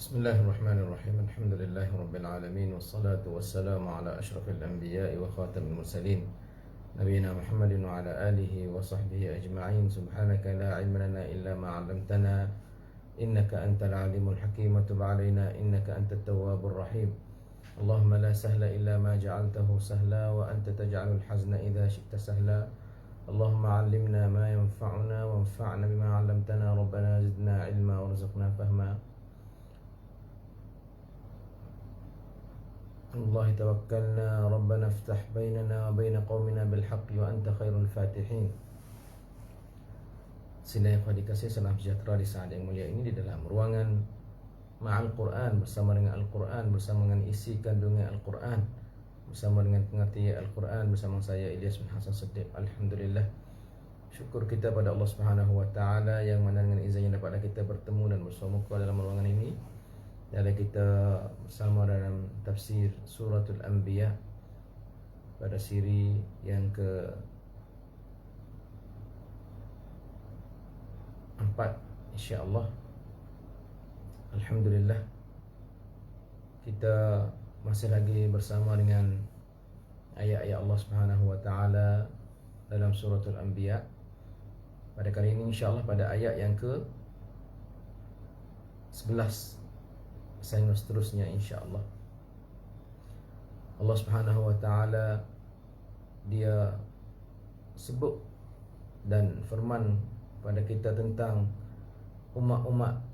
Bismillahirrahmanirrahim. Alhamdulillahi rabbil alamin wassalatu wassalamu ala asyrafil anbiya'i wa khatamil mursalin nabiyina Muhammadin wa ala alihi wa sahbihi ajma'in. Subhanaka la ilma lana illa ma 'allamtana innaka antal alimul hakim. Tub 'alaina innaka antat tawwabur rahim. Allahumma la sahla illa ma ja'altahu sahla wa anta taj'alul hazna idza syi'ta sahla. Allahumma 'allimna ma yanfa'una wanfa'na bima 'allamtana. Rabbana zidna 'ilma warzuqna fahma. Allah tawakkalna Rabbana iftah bainana wa bain qaumina bil haqqi wa anta khairul fatihin. Sila yang dikasih salam sejahtera di saat yang mulia ini di dalam ruangan Ma'al Quran, bersama dengan Al-Quran, bersama dengan isi kandungan Al-Quran, bersama dengan pengertian Al-Quran, bersama saya Ilyas bin Hasan Siddiq. Alhamdulillah, syukur kita pada Allah Subhanahu wa taala yang mana dengan izannya dapatlah kita bertemu dan bersama dalam ruangan ini. Dan kita bersama dalam tafsir Suratul Anbiya pada siri yang ke-4, insya-Allah. Alhamdulillah, kita masih lagi bersama dengan ayat-ayat Allah Subhanahu wa taala dalam Suratul Anbiya. Pada kali ini insya-Allah pada ayat yang ke-11 sampai seterusnya, insya-Allah. Allah Subhanahu wa taala dia sebut dan firman pada kita tentang umat-umat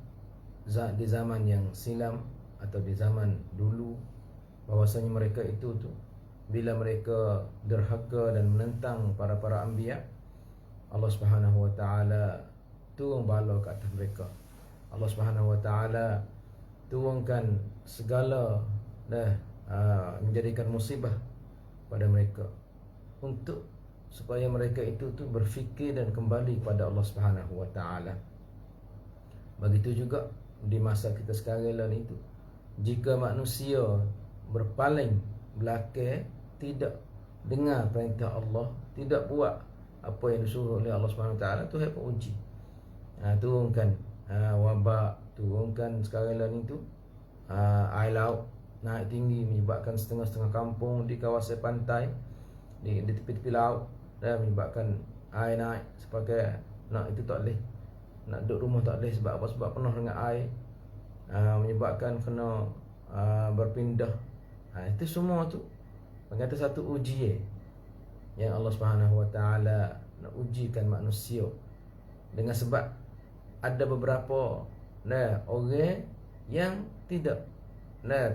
di zaman yang silam atau di zaman dulu, bahwasanya mereka itu bila mereka derhaka dan menentang para anbiya, Allah Subhanahu wa taala turun bala ke atas mereka. Allah Subhanahu wa taala turunkan segala menjadikan musibah pada mereka untuk supaya mereka itu berfikir dan kembali kepada Allah Subhanahu wa taala. Begitu juga di masa kita sekarang itu, jika manusia berpaling belakang, tidak dengar perintah Allah, tidak buat apa yang disuruh oleh Allah Subhanahu wa taala, Tuhan pun uji. Turunkan wabak, turunkan sekarang itu air laut naik tinggi, menyebabkan setengah-setengah kampung di kawasan pantai, di tepi-tepi laut, dan menyebabkan air naik sebagai nak itu tak boleh, nak duduk rumah tak boleh. Sebab apa? Sebab penuh dengan air, menyebabkan kena berpindah. Itu semua mengata satu ujian yang Allah Subhanahu wa taala nak ujikan manusia, dengan sebab ada beberapa orang yang tidak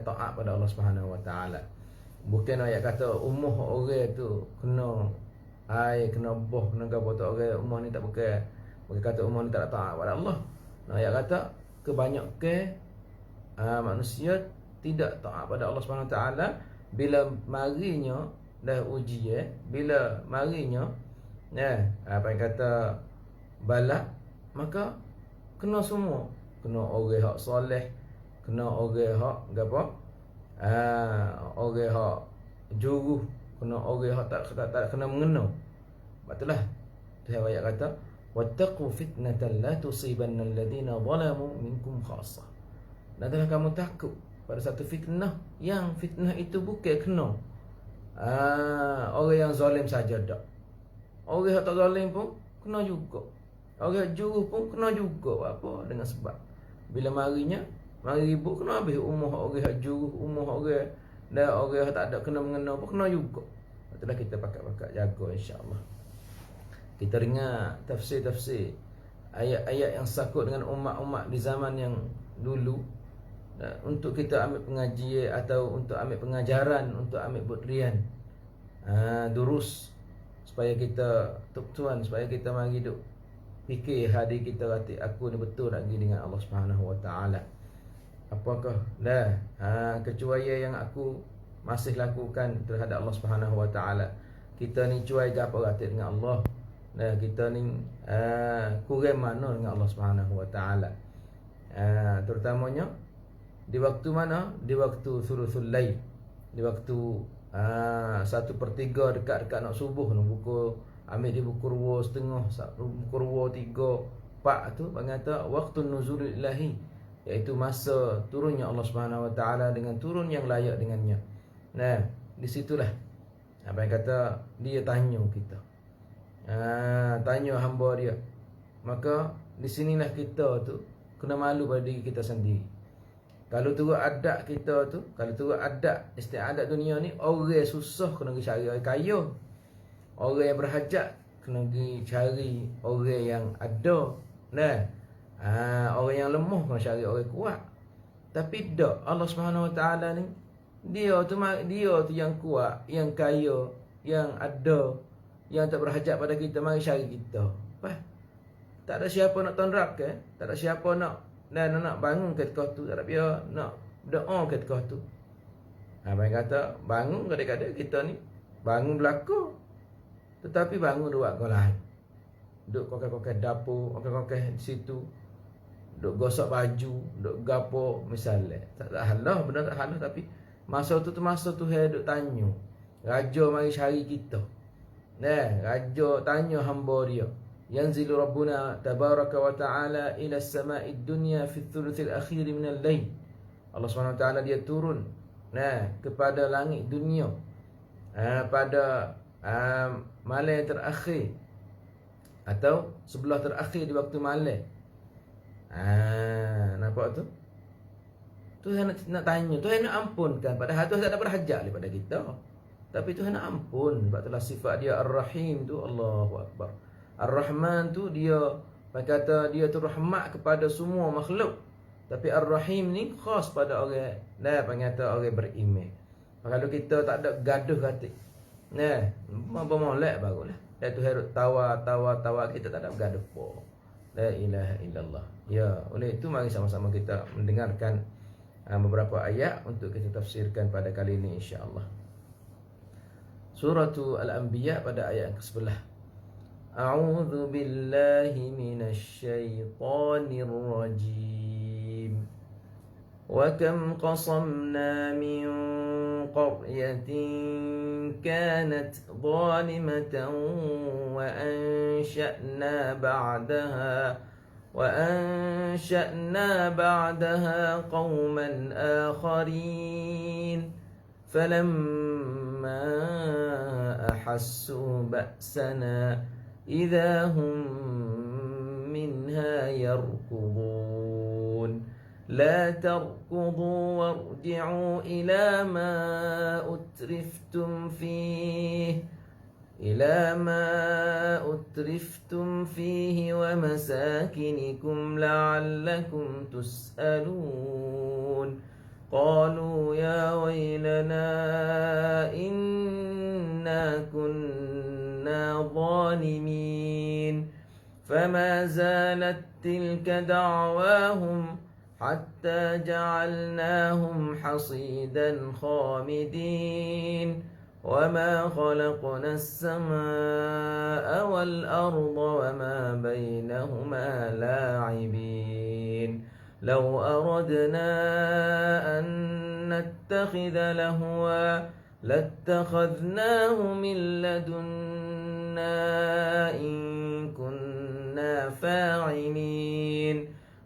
taat pada Allah Subhanahu wa taala. Bukan ayat kata umuh orang tu kena air, kena boh, kena gapo tak, orang umur ni tak bukan kata umur ni tak taat pada Allah. Ayat kata kebanyakan manusia tidak taat pada Allah Subhanahu wa taala. Bila marinya ujian, bila marinya apa yang kata balak, maka kena semua. Kena orang hak soleh, kena orang hak gapo, orang hak juruh, kena orang hak tak kena mengena. Betul lah Tuhan ayat kata wattaqu fitnatan la tusibanna alladhina zalamu minkum khassah. Nadakah kamu takut pada satu fitnah, yang fitnah itu bukan kena orang yang zalim saja, tak. Orang yang tak zalim pun kena juga. Orang juruh pun kena juga. Apa? Dengan sebab bila mari ribut, kena habis umur orang hak juruh, umur orang dan orang hak tak ada kena mengena pun kena juga. Itulah kita pakat-pakat jaga, insya-Allah. Kita dengar tafsir-tafsir ayat-ayat yang sakut dengan umat-umat di zaman yang dulu, untuk kita ambil pengajian atau untuk ambil pengajaran, untuk ambil budrian, durus, supaya kita tuan, supaya kita mari duk fikir hati kita, hati aku ni betul nak pergi dengan Allah Subhanahu wa taala. Apakah kecuaian yang aku masih lakukan terhadap Allah Subhanahu wa taala? Kita ni cuai gapo hati dengan Allah? Kita ni kurang mana dengan Allah Subhanahu wa taala? Terutamanya di waktu mana? Di waktu thuluthul lail, di waktu 1/3 dekat-dekat nak subuh, nak pukul ambil di pukul 2:30, pukul 2:03, 4 tu bang kata waktu nuzul ilahi, iaitu masa turunnya Allah Subhanahu Wa Taala dengan turun yang layak dengannya. Nah, di situlah apa yang kata dia tanya kita. Tanya hamba dia. Maka di sinilah kita tu kena malu pada diri kita sendiri. Kalau turut adat kita tu, kalau turut adat istiadat dunia ni, orang susah kena pergi cari orang kaya. Orang yang berhajat kena pergi cari orang yang ada. Nah, orang yang lemah kena cari orang kuat. Tapi tak, Allah Subhanahu Wa Taala ni dia tu yang kuat, yang kaya, yang ada, yang tak berhajat pada kita, mari cari kita. Apa? Tak ada siapa nak tonrak ke? Tak ada siapa nak bangun ke kau tu, tak ada dia nak doa ke kau tu. Apa yang kata bangun kadang-kadang kita ni bangun belaka, tetapi bangun buat kau lain. Duk kokek-kokek dapur, kokek-kokek di situ. Duk gosok baju, duk gapo misalnya. Tak halah, benar tak halah, tapi masa tu masa Tuhan duk tanya. Raja mari cari kita. Raja tanya hamba dia. Yanzilu Rabbuna tabaraka wa ta'ala ila as-sama'id dunya fi thuluthil akhir min al-lail. Allah Subhanahu wa taala dia turun kepada langit dunia pada malam yang terakhir atau sebelah terakhir di waktu malam. Nampak tu? Tuhan nak tanya, Tuhan nak ampunkan, padahal Tuhan tak ada berhajat daripada kita. Tapi Tuhan nak ampun. Sebab itulah sifat dia Ar-Rahim tu, Allahu Akbar. Ar-Rahman tu dia kata dia tu rahmat kepada semua makhluk. Tapi Ar-Rahim ni khas pada orang kata orang beriman. Kalau kita tak ada gaduh kata. Apa molek barulah. Dan tu harus tawa kita tak ada gaduh po. La ilaha illallah. Ya, oleh itu mari sama-sama kita mendengarkan beberapa ayat untuk kita tafsirkan pada kali ini insya-Allah. Surah Al-Anbiya pada ayat yang ke-11. A'udzu billahi minasy syaithanir rajim. Wa kam qasamna min qaryatin kanat zalimatan wa ansha'na ba'daha qauman akharin. فلما أحسوا بأسنا إذا هم منها يركضون لا تركضوا وارجعوا إلى ما أترفتم فيه ومساكنكم لعلكم تسألون قالوا يا ويلنا إنا كنا ظالمين فما زالت تلك دعواهم حتى جعلناهم حصيدا خامدين وما خلقنا السماء والأرض وما بينهما لاعبين لو أردنا أن نتخذ لهوا لاتخذناه من لدنا إن كنا فاعلين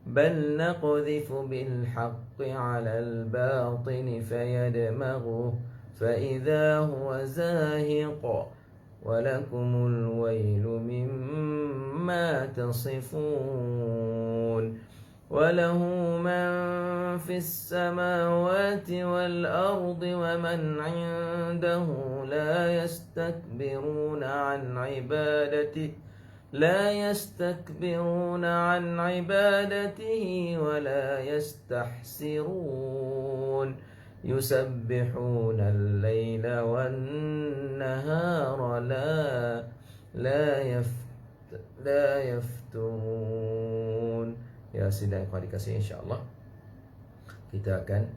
بل نقذف بالحق على الباطل فيدمغه فإذا هو زاهق ولكم الويل مما تصفون وله من في السماوات والأرض ومن عنده لا يستكبرون عن عبادته ولا يستحسرون يسبحون الليل والنهار لا يفترون. Ya sidang yang dikasihi, insya-Allah kita akan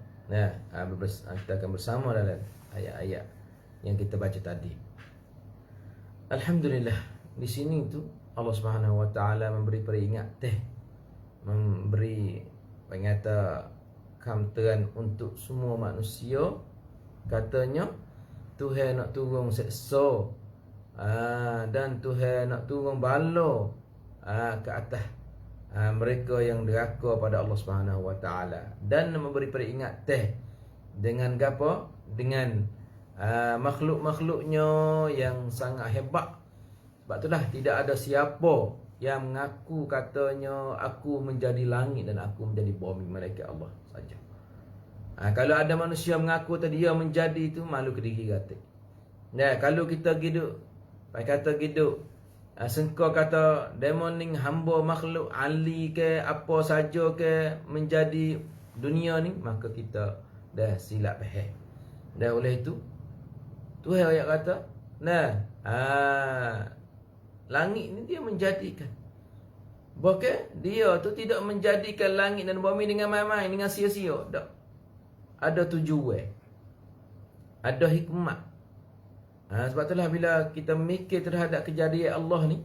bersama dalam ayat-ayat yang kita baca tadi. Alhamdulillah, di sini tu Allah Subhanahu wa taala memberi peringatan, memberi kamteran untuk semua manusia. Katanya Tuhan nak turun seksa dan Tuhan nak turun bala ke atas mereka yang deraka pada Allah Subhanahu Wa Taala, dan memberi peringatan dengan gapo, dengan makhluk-makhluknya yang sangat hebat. Sebab itulah tidak ada siapa yang mengaku katanya aku menjadi langit dan aku menjadi bumi, malaikat Allah saja. Kalau ada manusia mengaku tadi dia menjadi itu, malu ke diri kata. Kalau kita giduk, kata giduk, sengkau kata demon ning hamba makhluk ali ke apa saja ke menjadi dunia ni, maka kita dah silap faham. Dan oleh itu Tuhan ayat kata, langit ni dia menjadikan. Bahkan dia tu tidak menjadikan langit dan bumi dengan main-main, dengan sia-sia. Tak. Ada tujuan. Ada hikmat. Sebab itulah bila kita mikir terhadap kejadian Allah ni,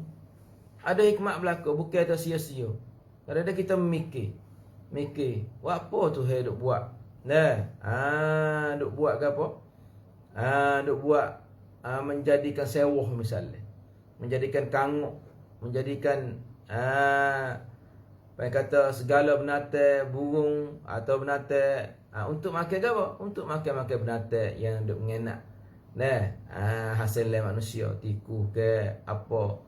ada hikmat berlaku, bukan atas sia-sia. Kadang-kadang kita mikir, buat apa Tuhan duk buat? Duk buat ke apa? Duk buat menjadikan sewah misalnya, menjadikan kanguk, menjadikan kata segala binatang, burung atau binatang untuk makan ke apa? Untuk makan binatang yang duk mengenak. Hasil manusia, tikus ke apa,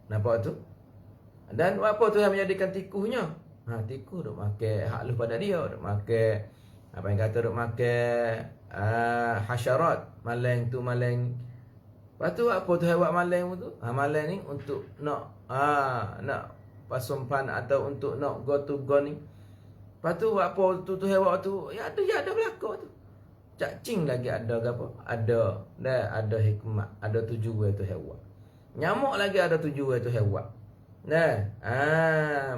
nampak tu. Dan apa Tuhan menjadikan tikusnya? Tikus duk makan hak lu pada dia, duk makan apa yang kata, duk makan hasyarat, malang tu malang. Lepas tu apa Tuhan buat malang tu? Malang ni untuk nak pasumpan atau untuk nak go to go ni. Lepas tu apa tu Tuhan buat tu? Ya ada berlaku tu. Cacing lagi ada ke apa? Ada hikmat, ada tujuan Tuhan buat. Nyamuk lagi ada tujuan Tuhan buat.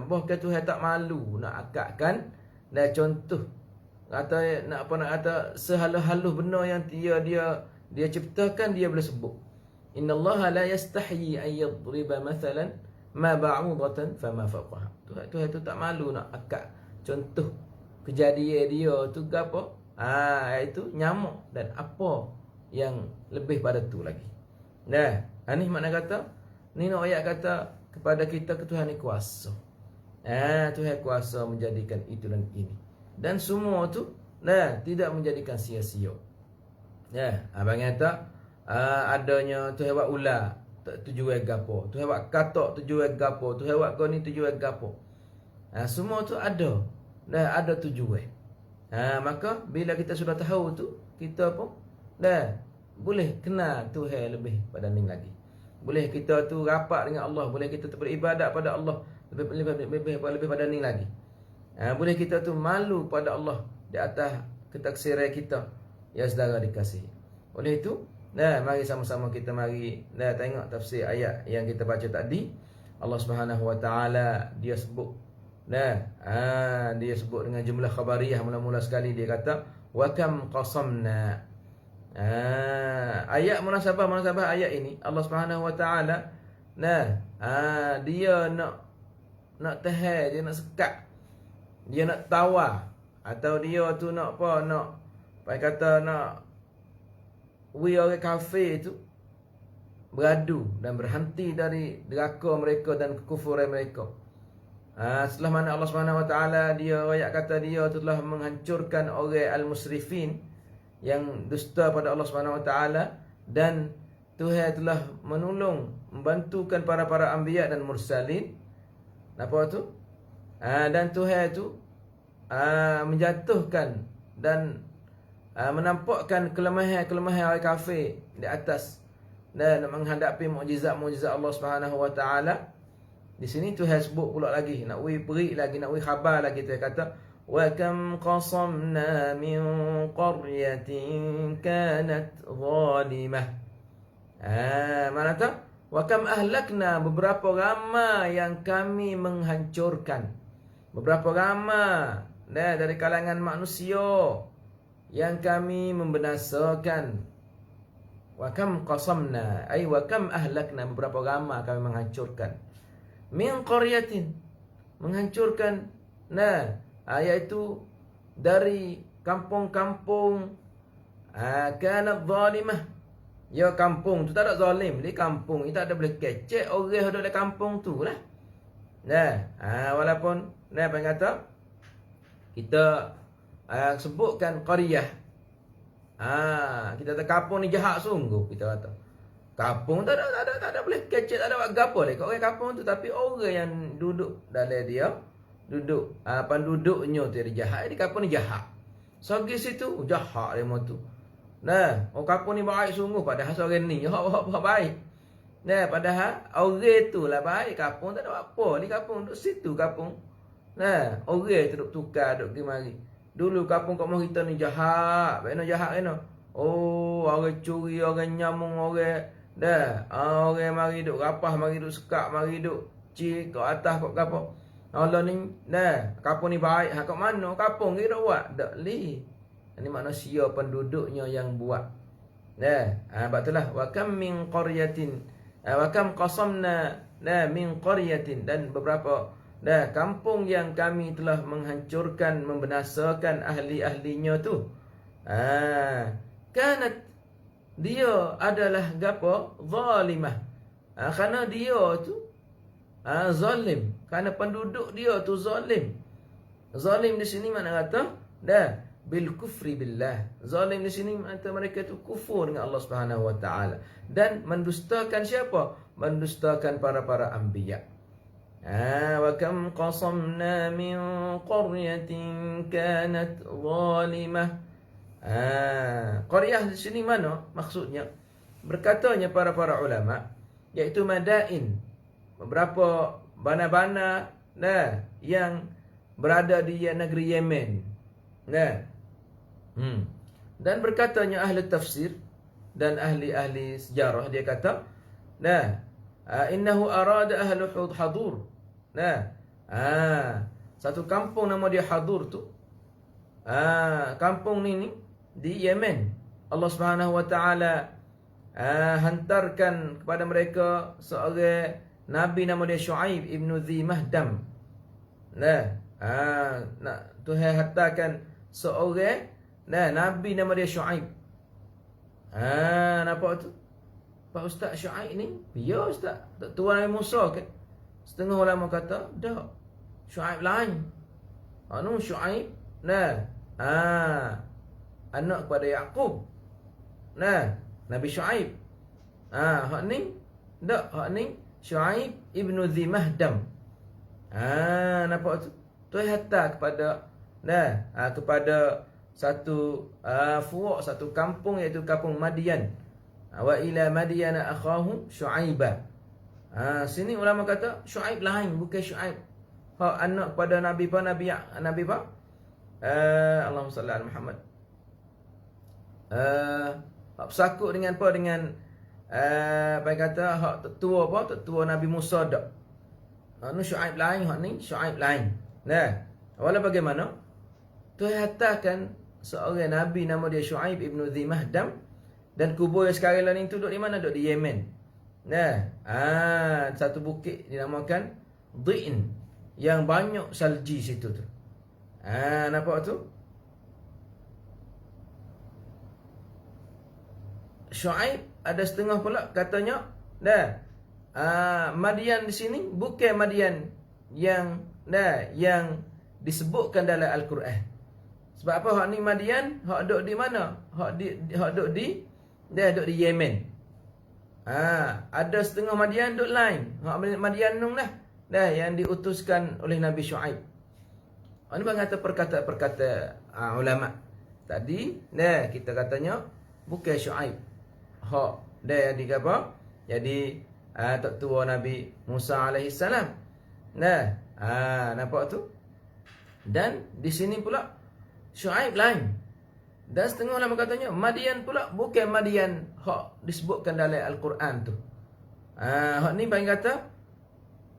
Bahkan Tuhan tak malu nak akadkan contoh. Nak kata sehalus-halus benda yang dia ciptakan, dia boleh sebut. Innallaha la yastahyi an yadriba mathalan ma ba'udatan fama fawqaha. Tuhan tu tak malu nak akad contoh kejadian dia tu ke apa? Iaitu nyamuk dan apa yang lebih pada tu lagi. Ni makna kata, ni nak ayat kata kepada kita ke Tuhan ni kuasa. Tuhan kuasa menjadikan itu dan ini. Dan semua tu tidak menjadikan sia-sia. Abang kata adanya Tuhan buat ular tujuan gapo, Tuhan buat katak tujuan gapo, Tuhan buat kau ni tujuan gapo. Semua tu ada tujuan. Maka bila kita sudah tahu tu, kita pun boleh kenal Tuhan lebih pada ni lagi. Boleh kita tu rapat dengan Allah, boleh kita tu beribadat pada Allah lebih pada ni lagi. Boleh kita tu malu pada Allah di atas ketaksiran kita yang saudara dikasihi. Oleh itu, mari sama-sama kita tengok tafsir ayat yang kita baca tadi. Allah Subhanahu Wa Taala dia sebut dia sebut dengan jumlah khabariyah. Mula-mula sekali dia kata wa kam qasamna. Ayat munasabah ayat ini Allah Subhanahu Wa Taala dia nak tahan, dia nak sekat, dia nak tawar, atau dia tu nak orang kafir tu beradu dan berhenti dari deraka mereka dan kekufuran mereka. Setelah mana Allah Subhanahu Wa Taala dia ayat kata dia telah menghancurkan orang al-musrifin yang dusta pada Allah Subhanahu Wa Taala, dan Tuhan telah membantukan para anbiya dan mursalin. Apa tu? Dan Tuhan tu menjatuhkan dan menampakkan kelemahan orang kafir di atas dan menghadapi mukjizat Allah Subhanahu Wa Taala. Di sini Tuhan sebut pula lagi, nak beri lagi, nak khabar lagi. Tuhan kata wa kam qasamna min qaryatin kanat zalimah. Mana tu? Wa kam ahlakna, beberapa ramai yang kami menghancurkan. Beberapa ramai dari kalangan manusia yang kami membinasakan. Wa kam qasamna, ay wa kam ahlakna, beberapa ramai kami menghancurkan. Min qaryatin, menghancurkan iaitu dari kampung-kampung kanat zalimah. Ya, kampung tu tak ada zalim, dia kampung ni tak ada boleh kecek orang ada dalam kampung tu lah. Walaupun apa yang kata kita sebutkan qaryah. Kita kata kampung ni jahat sungguh kita kata. Kampung tak ada boleh kecek, tak ada buat gapo leh kat orang kampung tu, tapi orang yang duduk dalam dia, penduduknya tu dia jahat, di kampung ni jahat. Sagi situ jahat dia tu. Orang kampung ni baik sungguh, padahal seorang ni hak baik. Padahal orang tu lah baik, kampung tak ada apa, di kampung duduk situ kampung. Orang tu duduk tukar, duduk pergi mari. Dulu kampung kat kita ni jahat, bagaimana jahat kena. Orang curi, orang nyamung, orang orang mari duk rapah, mari duk sekak, mari duk cik kat atas kat gapo. Allah ni kampung ni baik, kat mana kampung kita buat? Dak li. Ini manusia penduduknya yang buat. Sebab itulah wa kam min qaryatin wa kam qasamna min qaryatin, dan beberapa kampung yang kami telah menghancurkan, membinasakan ahli-ahlinya tu. Kanat, dia adalah gapo? Zalimah. Kerana dia tu zalim, kerana penduduk dia tu zalim. Zalim di sini mana kata? Bil kufri billah. Zalim di sini makna mereka tu kufur dengan Allah Subhanahu wa taala dan mendustakan siapa? Mendustakan para anbiya. Wa kam qasamna min qaryatin kanat zalimah. Qaryah di sini mana maksudnya? Berkatanya para ulama, iaitu madain, beberapa bana-bana yang berada di negeri Yemen. Dan berkatanya ahli tafsir dan ahli sejarah, dia kata innahu arada ahlu hadur. Satu kampung nama dia Hadur tu. Kampung ni di Yemen. Allah Subhanahu wa taala hantarkan kepada mereka seorang nabi nama dia Shu'aib ibn Dhi Mahdam. Tuhan hantarkan seorang nabi nama dia Shu'aib. Nampak tu? Pak Ustaz Shu'aib ni? Ya Ustaz, tua Nabi Musa kan? Setengah ulama kata, dak. Shu'aib lain. Shu'aib anak kepada Yaqub. Nabi Shu'aib. Hak ni dak, hak ni Shu'aib ibnu Dhi Mahdam. Nampak tu? Tuhan hantar kepada satu fuak, satu kampung, iaitu kampung Madian. Wa ila Madiana akhahum Shu'aiba. Sini ulama kata Shu'aib lain, bukan Shu'aib hak anak kepada Nabi apa? Allahumma salli ala Muhammad. Hak bersakut dengan apa? Dengan apa yang kata hak tertua apa? Tertua Nabi Musa dak. Ni Shu'aib lain, hak ni Shu'aib lain. Walau bagaimana, Tuhan hantarkan seorang nabi nama dia Shu'aib ibn Dhi Mahdam, dan kubur yang sekarang ni tu duduk di mana? Duduk di Yemen. Satu bukit dinamakan Dhi'in, yang banyak salji situ tu. Nampak tu? Shu'aib ada setengah pula katanya Madian di sini bukan Madian yang disebutkan dalam Al-Quran. Sebab apa hak ni Madian? Hak duduk di mana? Hak duduk di Yemen. Ada setengah Madian duduk lain. Hak Madian nung lah. Yang diutuskan oleh Nabi Shu'aib. Ini kata perkataan ulama. Tadi kita katanya bukan Shu'aib. Hak dia jadi apa? Jadi tua Nabi Musa alaihi salam. Nampak tu? Dan di sini pula Shu'aib lain. Dan setengah ulama katanya Madian pula bukan Madian hak disebutkan dalam Al-Quran tu. Hak ni bang kata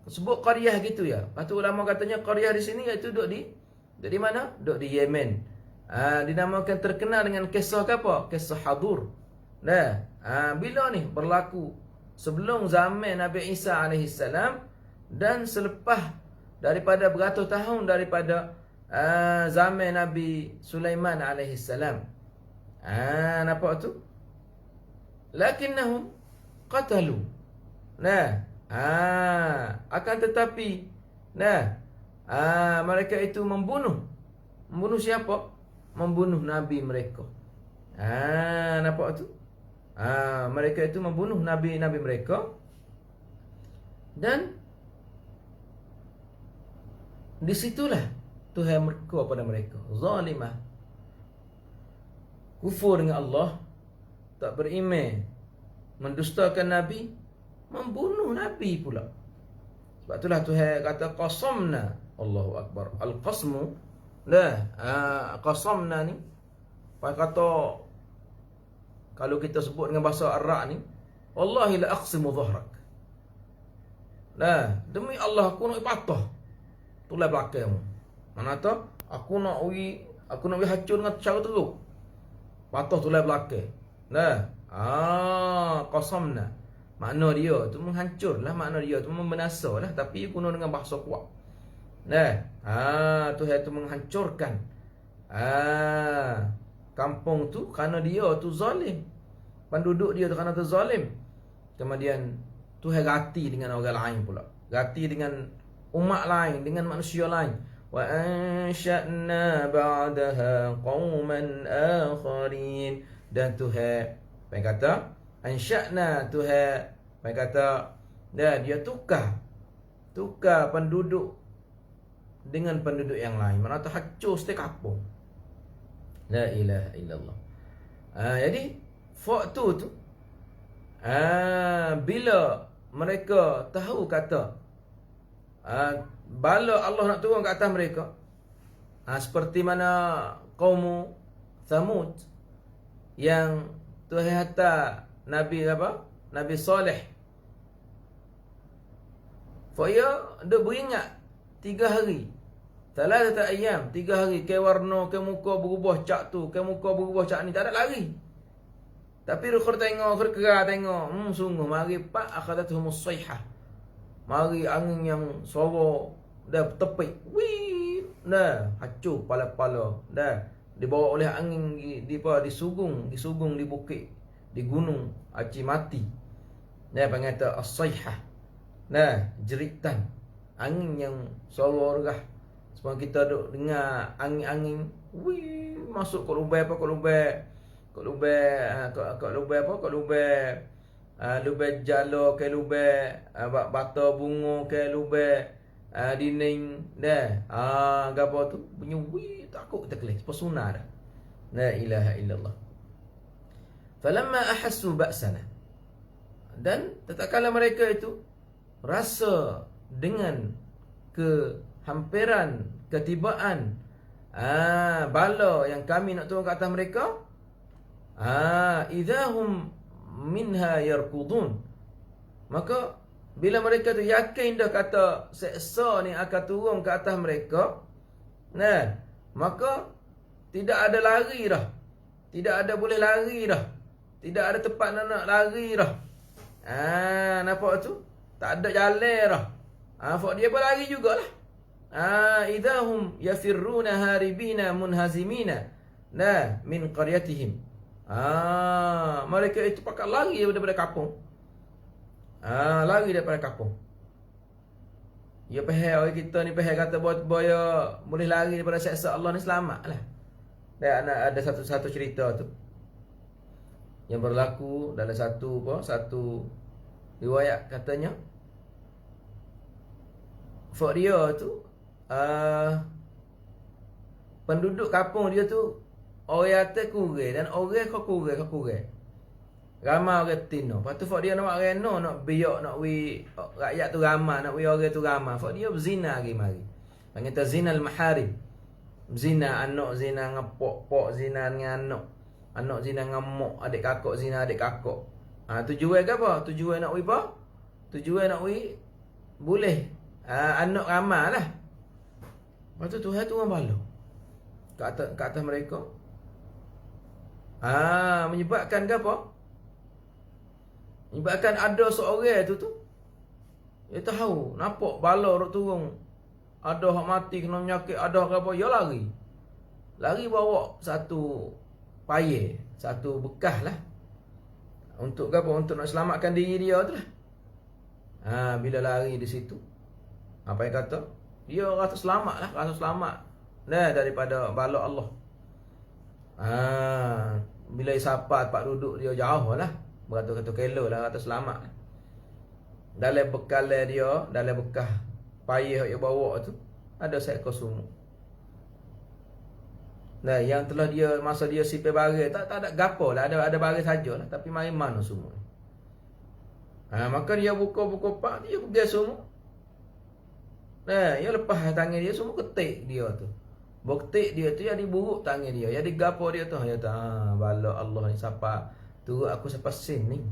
sebut qaryah gitu ya. Lepas tu ulama katanya qaryah di sini iaitu duduk di mana? Duduk di Yemen. Dinamakan terkenal dengan kisah apa? Kisah Hadur. Bila ni berlaku? Sebelum zaman Nabi Isa alaihi salam dan selepas daripada beratus tahun daripada zaman Nabi Sulaiman alaihi salam. Nampak tu? Lakinnahum qatalu. Akan tetapi Nah, mereka itu membunuh. Membunuh siapa? Membunuh nabi mereka. Nampak tu? Mereka itu membunuh nabi-nabi mereka. Dan disitulah Tuhan murka pada mereka. Zalimah, kufur dengan Allah, tak beriman, mendustakan Nabi, membunuh Nabi pula. Sebab itulah Tuhan kata qasamna. Allahu Akbar. Al-qasmu qasamna ni kata, kalau kita sebut dengan bahasa Arab ni, wallahi la aqsimu dhahrak. Demi Allah aku nak patah tulai belakangmu. Mana tu? Aku nak hacur dengan cara teruk. Patah tulai belakang. Qasamna. Makna dia tu menghancurlah, makna dia tu membinasalah, tapi guna dengan bahasa kuat. Tuhan tu menghancurkan kampung tu kerana dia tu zalim. Penduduk dia tu kerana tu zalim. Kemudian Tuhan ganti dengan orang lain pula. Ganti dengan umat lain, dengan manusia lain. Wa ansha'na ba'daha qauman akharin. Dan Tuhan apa yang kata? Ansha'na, Tuhan apa yang kata? Dan dia tukar penduduk dengan penduduk yang lain. Mana tu hancur setiap kampung. La ilaha illallah. Jadi waktu tu bila mereka tahu kata bala Allah nak turun ke atas mereka, seperti mana kaum Thamud yang Tuhan hantar Nabi Nabi Saleh. Dia beringat 3 hari. Salah 3 ayam, 3 hari ke warna, ke muka berubah cak tu, ke muka berubah cak ni, tak ada lari. Tapi rukhur tengok, kerah tengok, sungguh mari pak akhadathum as-sayhah. Mari angin yang suara dah tepik. Hancur kepala-kepala. Dibawa oleh angin disugung di bukit, di gunung, aci mati. Panggil as-sayhah. Jeritan. Angin yang suara regah. Sebab kita duk dengar angin-angin, masuk kat lubang lubang jala ke lubang bata bunga ke lubang dinding gapo tu bunyi takut kita kelis pesona dah. La ilaha illallah. Falamma ahassu ba'sana, dan tatkala mereka itu rasa dengan kehampiran, ketibaan bala yang kami nak turun ke atas mereka, idahum minha yarkudun. Maka bila mereka tu yakin dah kata seksa ni akan turun ke atas mereka, maka tidak ada lari dah. Tidak ada boleh lari dah. Tidak ada tempat nak lari dah. Nampak tu? Tak ada jalan dah. Fak dia berlari jugalah. Idahum yafirruna haribina munhazimina min qaryatihim. Mereka itu pakai lari daripada kampung. Lari daripada kampung. Ya pahal orang kita ni pahal kata boya boleh lari daripada siksa Allah ni selamatlah. Dan ada satu cerita tu yang berlaku dalam satu riwayat, katanya Fak dia tu penduduk kampung dia tu orang atas kurang dan orang kau kurang. Ramai orang tino. Lepas tu Fak dia nak reno, nak biak, nak rakyat tu ramai, nak orang tu ramai. Fak dia berzina lagi mari. Panggil tu zina al-maharim. Zina anak, zina dengan pok, zina dengan anak. Anak zina dengan mak, adik kakak zina adik kakak. Tujuan ke apa? Tujuan nak apa? Tujuan nak boleh anak ramai lah. Lepas tu Tuhan tu orang bala ke atas mereka. Menyebabkan ke apa? Menyebabkan ada seorang tu dia tahu, nampak bala duk turun. Ada hak mati kena penyakit, ada ke apa, dia lari. Lari bawa satu payah, satu bekas lah. Untuk ke apa? Untuk nak selamatkan diri dia tu lah. Bila lari di situ, apa yang kata? Dia rasa selamat lah, rasa selamat daripada bala Allah. Bila siapa tempat duduk dia jauh lah, beratus-ratus kilo lah, rasa selamat. Dalam bekal dia, dalam bekas payah yang bawa tu, ada seekor sumur. Nah, yang telah dia masa dia sipir baris tak ada gapo lah, ada baris sajalah, tapi mai mana semua. Maka dia buka pak, dia pergi semua. Nah, dia lepas tangan dia semua ketik dia tu. Ketik dia tu yang diburuk tangan dia, yang digapo dia tu. Ya ta, bala Allah ni siapa? Turut aku siapa sin ni.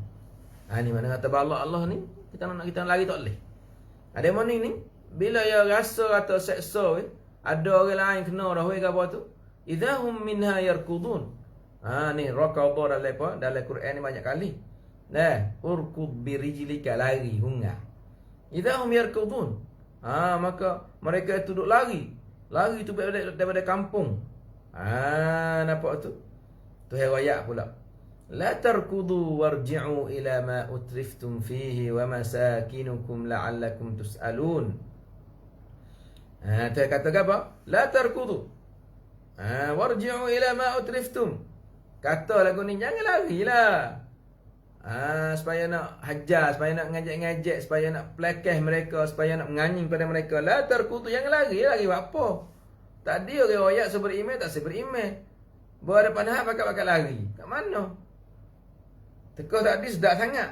Ni mana kata bala Allah ni, kita nak lari tak boleh. Ada mana ni? Bila dia rasa atau seksa ada orang lain kena dah gapo tu. Idahum minha yarkudun. Ni raqadha dalam Quran ni banyak kali. Urkud birijlika, lari hunga. Idahum yarkudun. Maka mereka itu duduk lari tu daripada kampung. Nampak tu? Tu riwayat pula. La tarkudu warji'u ila ma utriftum fihi wa masakinukum la'allakum tus'alun. Tu kata apa? La tarkudu. Warji'u ila ma utriftum. Kata lagu ni, jangan larilah. Supaya nak hajar, supaya nak ngajak-ngajak, supaya nak pelakeh mereka, supaya nak menganying pada mereka. La tarkudu, jangan lari buat apa? Tadi orang royak seberiman, tak seberiman. Berhadapan hak pakat-pakat lari. Kat mana? Teka tadi sedap sangat.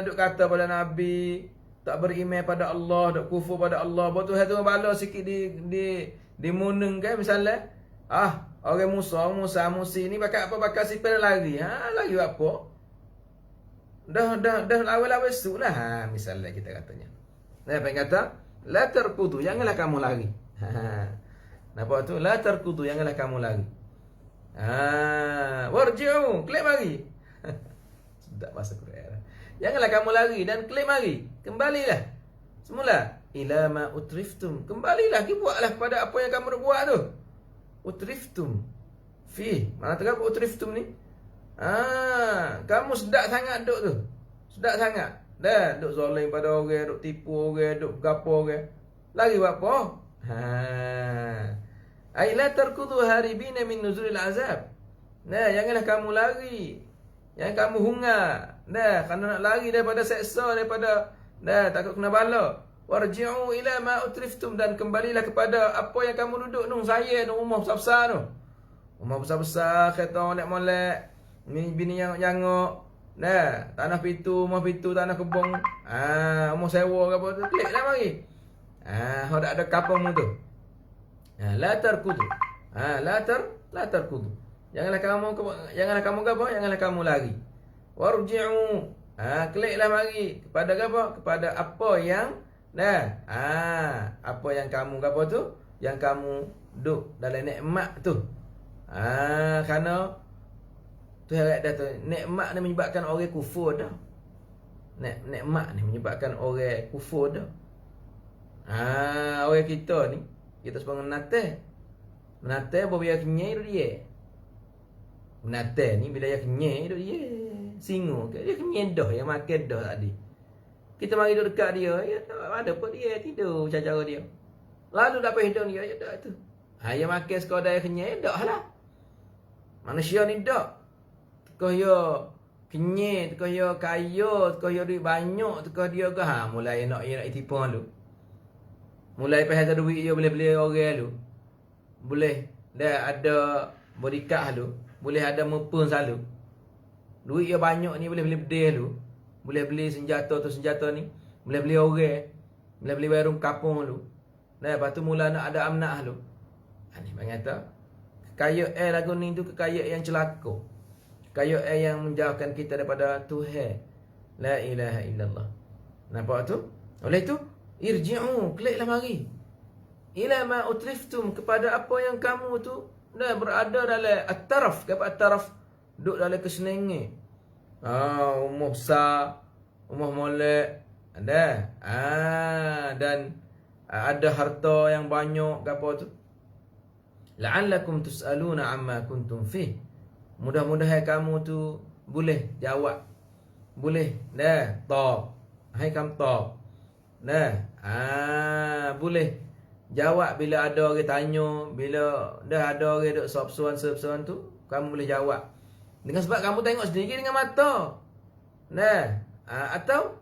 Duk kata pada Nabi, tak beriman pada Allah, duk kufur pada Allah. Betul tu bala sikit dimunengkan misalnya. Orang Musa ni pakat apa? Pakat sipir lari. Lari buat apa? Dah lawan-lawan esok lah. Misalnya kita katanya. Apa kata? La tarkudu, janganlah kamu lari. Nampak tu? La tarkudu, janganlah kamu lari. Warji'u, klik mari. Sedap bahasa Quran. Janganlah kamu lari dan klik mari. Kembalilah semula ila ma utriftum. Kembalilah, buatlah pada apa yang kamu buat tu. Utriftum fi. Mana terapa utriftum ni? Kamu sedap sangat duk tu. Sedap sangat. Duk zalim pada orang, duk tipu orang, duk gapo orang. Lari buat apa? Ai la tarkudu haribina min nuzulil azab. Janganlah kamu lari. Jangan kamu hungar. Kerana nak lari daripada seksa, daripada takut kena bala. Warji'u ila ma utriftum, dan kembalilah kepada apa yang kamu duduk nung saya nung rumah besar-besar tu. Rumah besar-besar, kereta nak molek, bini yang-yang. Tanah pitu, rumah pitu, tanah kebong. Rumah sewa ke apa tu, kliklah mari. Hendak ada kampung tu. La tarkudu. La tarkudu. Janganlah kamu apa? Janganlah kamu lari. Warji'u. Kliklah mari kepada apa? Kepada apa yang apa yang kamu apa tu? Yang kamu duk dalam nikmat tu. Kerana tu harap dah tu, nikmat ni menyebabkan orang kufur dah. Nikmat ni menyebabkan orang kufur dah. Orang kita ni, kita sepanjang menate bawa dia kenyai tu dia. Menate ni bila dia kenyai tu dia. Singo ke dia kenyai dah, yang makan dah tadi. Kita mari duduk dekat dia, ada pun dia tidur cara dia. Lalu dapat hidung dia, dah tu. Yang makan sekadar kenyai dah lah. Manusia ni dah. Tekah dia kenyai, tekah dia kaya, tekah dia duit banyak, tekah dia ke mulai nak tipu lu. Mulai pasal duit dia boleh beli orang lu. Boleh dah ada bodyguard lu, boleh ada mepun selalu. Duit dia banyak ni boleh beli bedeh lu. Boleh beli senjata ni, boleh beli orang, boleh beli warung kapung lu. Lepas tu mula nak ada amnah lu. Ni bang kata, kekayaan lagu ni tu kekayaan yang celaka. Kekayaan yang menjauhkan kita daripada Tuhan. La ilaha illallah. Nampak tu? Oleh tu, irji'u, kliklah mari. Ila ma utriftum, kepada apa yang kamu tu berada dalam at-taraf. Apa at-taraf? Duduk dalam kesenangan. Umur besar, umur molek, ada. Dan ada harta yang banyak ke apa tu. La'allakum tus'aluna amma kuntum fi. Mudah-mudahan kamu tu boleh jawab. Boleh tak? Hai kamu tak. Boleh jawab bila ada orang tanya, bila dah ada orang duk sop-soan tu, kamu boleh jawab. Dengan sebab kamu tengok sendiri dengan mata. Atau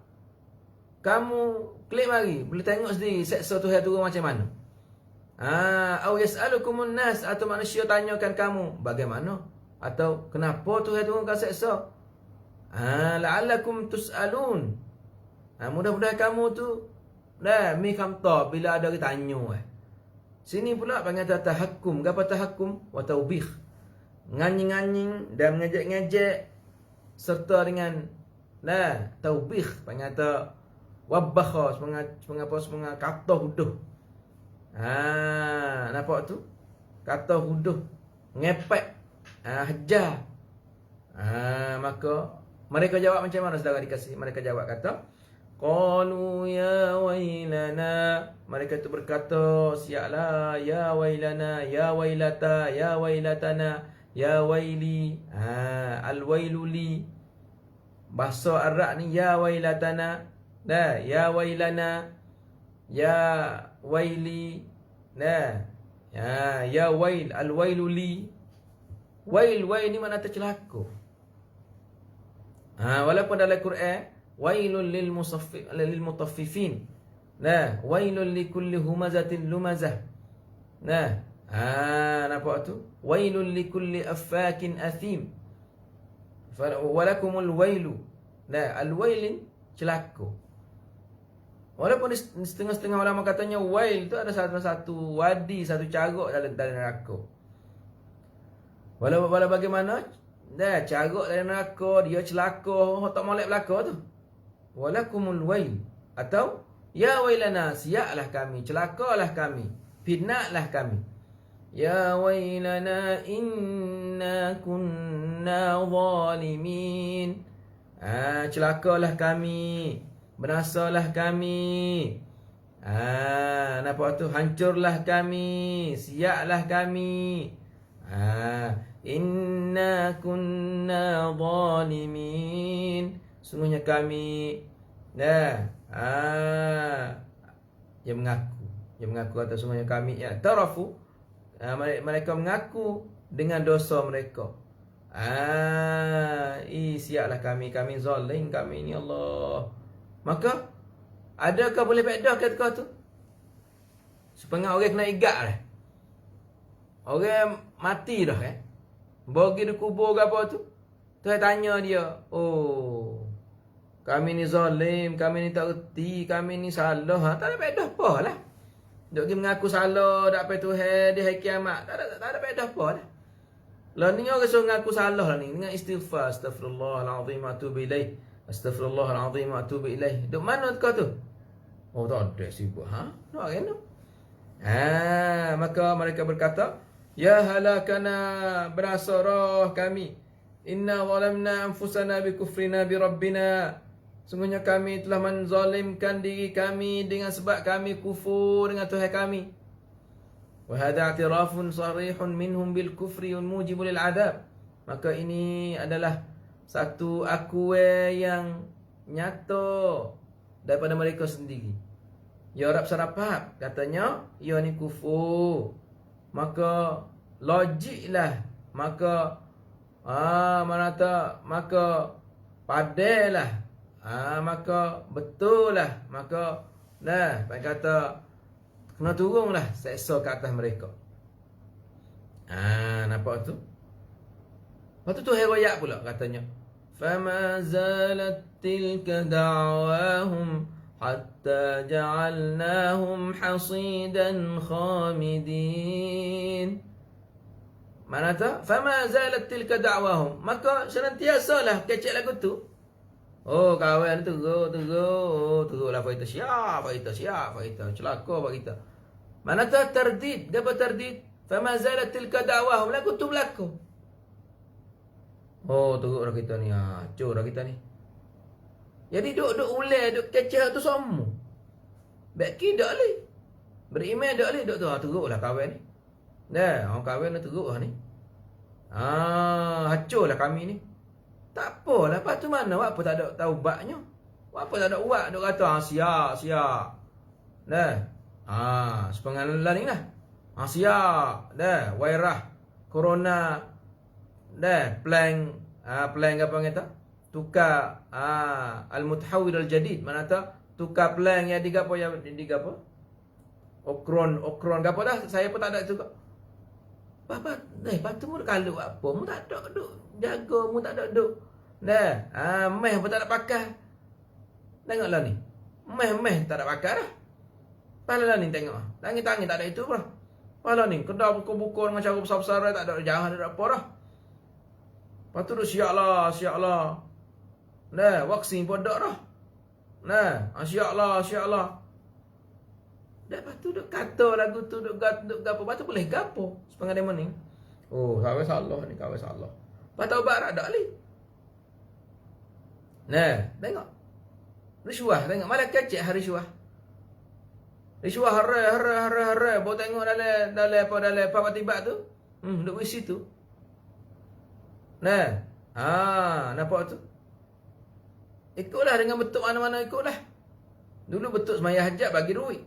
kamu klik mari, boleh tengok sendiri seksa Tuhan turun macam mana. Au yas'alukumun nas, atau manusia tanyakan kamu, bagaimana? Atau kenapa Tuhan turunkan seksa? La'allakum tus'alun. Mudah-mudahan kamu tu mi khamta bila ada orang tanya. Sini pula panggil tahakkum. Apa tahakkum? Wa taubih. Nganying-nganying dan ngejek-ngejek serta dengan taubih, panggil wabakha, semangat kata huduh. Nampak tu? Kata huduh, ngepek, hajar. Maka mereka jawab macam mana saudara dikasih? Mereka jawab kata, qalu ya wailana. Mereka tu berkata, siaplah, ya wailana, ya wailata, ya wailatana, ya waili. Al-wailuli. Bahasa Arab ni ya wailatana, ya wailana, ya waili, ya wail, al-wailuli. Wail ni makna tercelaka. Walaupun dalam Quran wailul lil mutaffifin. Wailul likulli humazatin lumazah. Nampak tu? Wailul likulli affakin athim. Walakumul wailu. Al-wailin celaka. Walaupun setengah-setengah ulama katanya wail tu ada satu wadi, satu caruk dalam neraka. Walau bagaimana caruk dalam neraka, dia celaka, tak molek belaka tu. Walakumul wail, atau ya wailana, siaklah kami, celakalah kami, binaklah kami. Ya wailana inna kunna zalimin. Celakalah kami, binasalah kami. Nampak tu? Hancurlah kami, siaklah kami. Inna kunna zalimin. Sungguhnya kami dia mengaku atau sungguhnya kami tarafu. Mereka mengaku dengan dosa mereka. Siaplah kami zalim, kami ni Allah. Maka adakah boleh bedah kata tu? Sepengah orang kena igat dah. Orang mati dah bagi di kubur ke apa tu. Tuhan tanya dia, kami ni zalim, kami ni tak reti, kami ni salah. Tak ada bedah apa lah. Duk pergi mengaku salah, tak apa Tuhan di hari kiamat. Tak ada bedah apa lah. Lah ni orang suruh mengaku salah lah ni dengan istighfar, astaghfirullahalazim wa atubu ilaih. Astaghfirullahalazim wa atubu ilaih. Duk mana kau tu? Tak ada sibuk. Nak kena. Maka mereka berkata, ya halakana, berasarah kami. Inna zalamna anfusana bi kufrina bi rabbina. Sungguhnya kami telah menzalimkan diri kami dengan sebab kami kufur dengan Tuhan kami. Wa hadha i'tirafun sarihun minhum bil kufri wal mujibul lil adab. Maka ini adalah satu akuan yang nyata daripada mereka sendiri. Ya Rab sarapap, katanya ya ni kufur. Maka logiklah, maka maka padailah, maka betul lah, maka kata kena turunlah seksa ke atas mereka. Nampak tu? Lepas tu riwayat pula katanya, fama zalat tilka da'wahum hatta ja'alnahum hasidan khamidin. Mana tu? Fama zalat tilka da'wahum. Maka senantiasalah kecek lagu tu. Kawan teruk lah kita siap, celaka bagi kita. Mana tu terdid, dapat terdid. Fama zalat tilka da'wahum, lagu tu berlaku. Teruk dah kita ni, hancur dah kita ni. Jadi duk ulai, duk kecek tu semua. Baik dak leh. Beriman dak leh, duk tu teruk lah kawan ni. Orang kahwin ni teruk lah ni. Hancur lah kami ni. Tak apalah, lepas tu mana? Apa tak ada taubatnya? Apa tak ada uat? Duk kata siap. Dah. Sepengalan ni lah. Siap. Dah. Wairah. Corona. Dah. Plan apa kata? Tukar al-mutahawwir al-jadid. Mana tak? Tukar plan yang digapo Okron gapo dah. Saya pun tak ada juga. Bapa, patu mu kalau apa? Mu tak ada duk jaga, mu tak ada duk. Dah. Meh pun tak ada pakai. Tengoklah ni. Meh tak ada pakai dah. Pala ni tengok. Tangi-tangi tak ada itu pun. Pala ni kedai buku-buku dengan cara besar-besar tak ada jahat ada apa dah. Lepas tu siap lah. Nah, vaksin pun dak dah. Nah, siap lah. Dah lepas tu duk kata lagu tu duk gapo. Lepas tu boleh gapo. Sepengah demo ni. Kawai salah ni, kawai salah. Lepas tu ubat dak li. Nah, tengok. Risuah, tengok. Malah kecek hari risuah. Risuah hara. Bawa tengok dalam apa tiba tu. Duk isi tu. Nah. Nampak tu. Ikutlah dengan betul mana-mana ikutlah. Dulu betul semaya hajat bagi duit.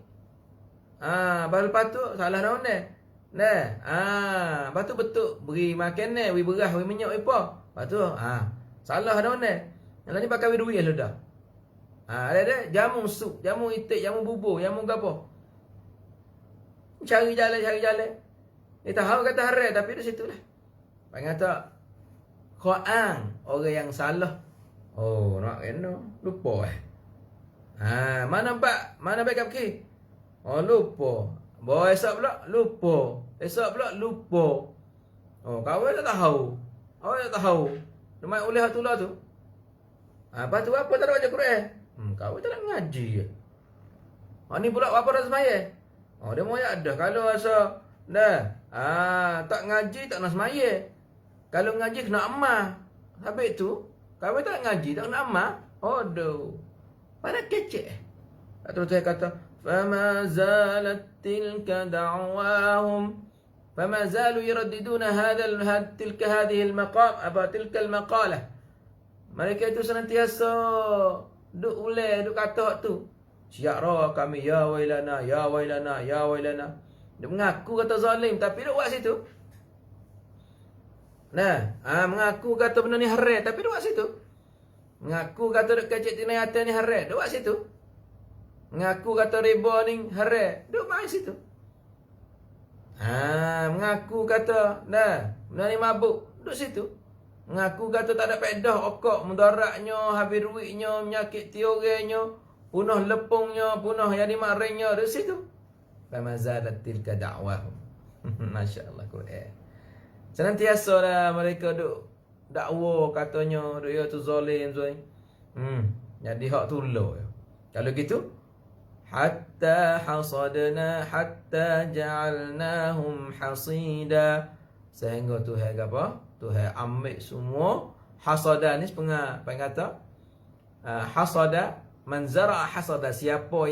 Lepas tu salah naon ni. Lepas tu betul beri makan ni, beri beras, beri minyak apa. Lepas tu salah naon ni. Yang ni pakai duit lah dah. Ada jamu sup, jamu itik, jamu bubur, jamu gapo. Cari jalan. Dia tahu kata haram tapi di situlah. Panggil tak Quran orang yang salah. Nak kena lupa mana baik kat kiri? Lupa. Bawa esok pula lupa. Kau tak tahu. Awak tak tahu. Demai oleh hatulah tu. Lepas tu apa tak ada baca Quran? Kau tak nak ngaji. Ni pula apa dah semaya? Dia mau ada. Kalau rasa tak ngaji tak nak semaya. Kalau ngaji kena ammah. Habis tu kau tak ngaji tak kena ammah. Pada kecek. Terus saya kata فما زالت تلك دعواهم فما زالوا يرددون هذه المقام تلك المقالة. Mereka itu senantiasa duk kata tu. Syiara kami ya wailana. Dia mengaku kata zalim tapi duk buat situ. Mengaku kata benda ni haram tapi duk buat situ. Mengaku kata duk kecek tinayatan ni haram, duk buat situ. Mengaku kata riba ni haram, duk main situ. Mengaku kata benda ni mabuk, duk situ. Mengaku kata tak ada faedah okok, mudaratnya, habis duitnya, menyakit tiorenya, punah lepungnya, punah yang dimaringnya, duk situ. Fama zalat tilka da'wahum. Masya-Allah Quran. Senantiasa dah mereka duk dakwa katanya duk ya tu zalim. Jadi hak tulo. Kalau gitu hatta hasadna hatta ja'alnahum hasida. Sehingga Tuhan apa? Tuhan ambil semua. Hasada ni setengah kata hasada, man zara'a hasada, siapa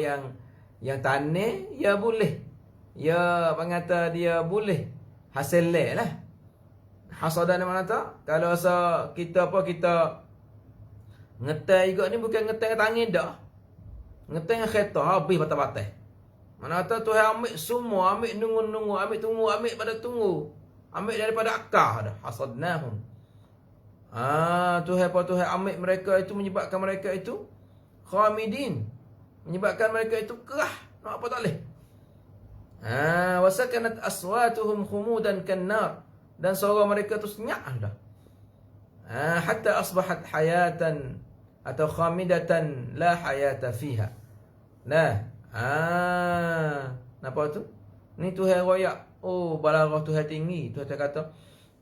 yang tanam ya boleh. Ya kata dia boleh hasil lah. Hasada ni mana tak? Kalau kita ngetai juga ni bukan ngetai tangan dah. Ngetai dengan kereta habis batas-batas. Mana kata Tuhan ambil semua, ambil nunggu, ambil tunggu, ambil pada tunggu. Ambil daripada akar dah. Hasadnahum. Tuhan ambil mereka itu, menyebabkan mereka itu khamidin. Menyebabkan mereka itu kerah. Nak apa tak boleh. Wasakanat aswatuhum khumudan kannar. Dan suara mereka tu senyap dah. Hatta asbahat hayatan atau khamidatan la hayata fiha. Nampak tu? Ni Tuhan royak. Balarah Tuhan tinggi. Tuhan kata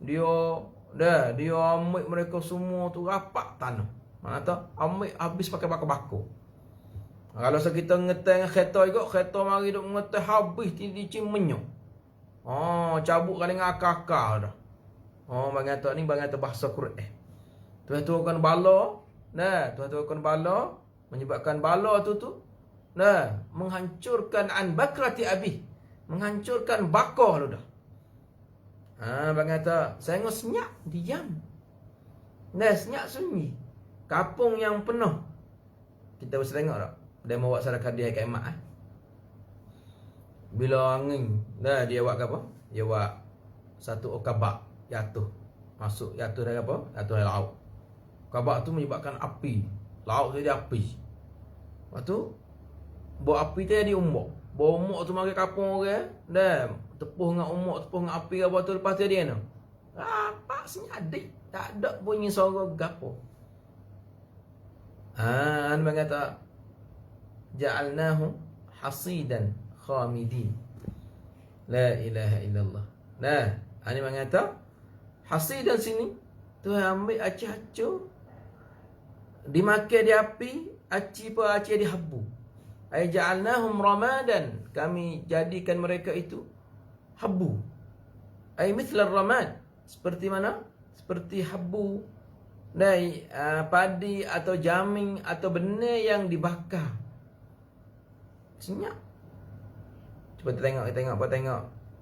dia ambil mereka semua tu rapat tanah. Mana tahu ambil habis pakai bakar-bakar. Kalau kita ngetai dengan kereta juga, kereta mari duk ngetai habis dicim menyok. Cabut kali dengan akar-akar dah. Bangata ni bangata bahasa Quran. Tuhan turunkan bala. Tuhan turunkan bala, menyebabkan bala tu menghancurkan an bakrati abi. Menghancurkan bakar lu dah. Bangata saya ngos senyap, diam. Senyap sunyi. Kampung yang penuh. Kita bisa tengok tak? Dia mau buat masyarakat dia kat emak. Bila angin, dia buat apa? Dia buat satu ukabak jatuh. Masuk jatuh dari apa? Jatuh dari laut. Ukabak tu menyebabkan api. Laut jadi api. Lepas tu buat api tu jadi umbok. Bawa umbok tu mari kapung orang, tepuh dengan umbok, tepuh dengan api apa tu, lepas tu dia no. Apa senyadik. Tak ada bunyi suara gapo. Anu kata ja'alnahu hasidan khamidin. La ilaha illallah. Ini mengata hasidan sini Tuhan ambil aci-acu dimakan di api, aci di habu. Ay ja'alnahum ramadan, kami jadikan mereka itu habu. Ay mithla ramad, seperti mana? Seperti habu dari padi atau jaming atau benih yang dibakar. Senyap. Cuba tengok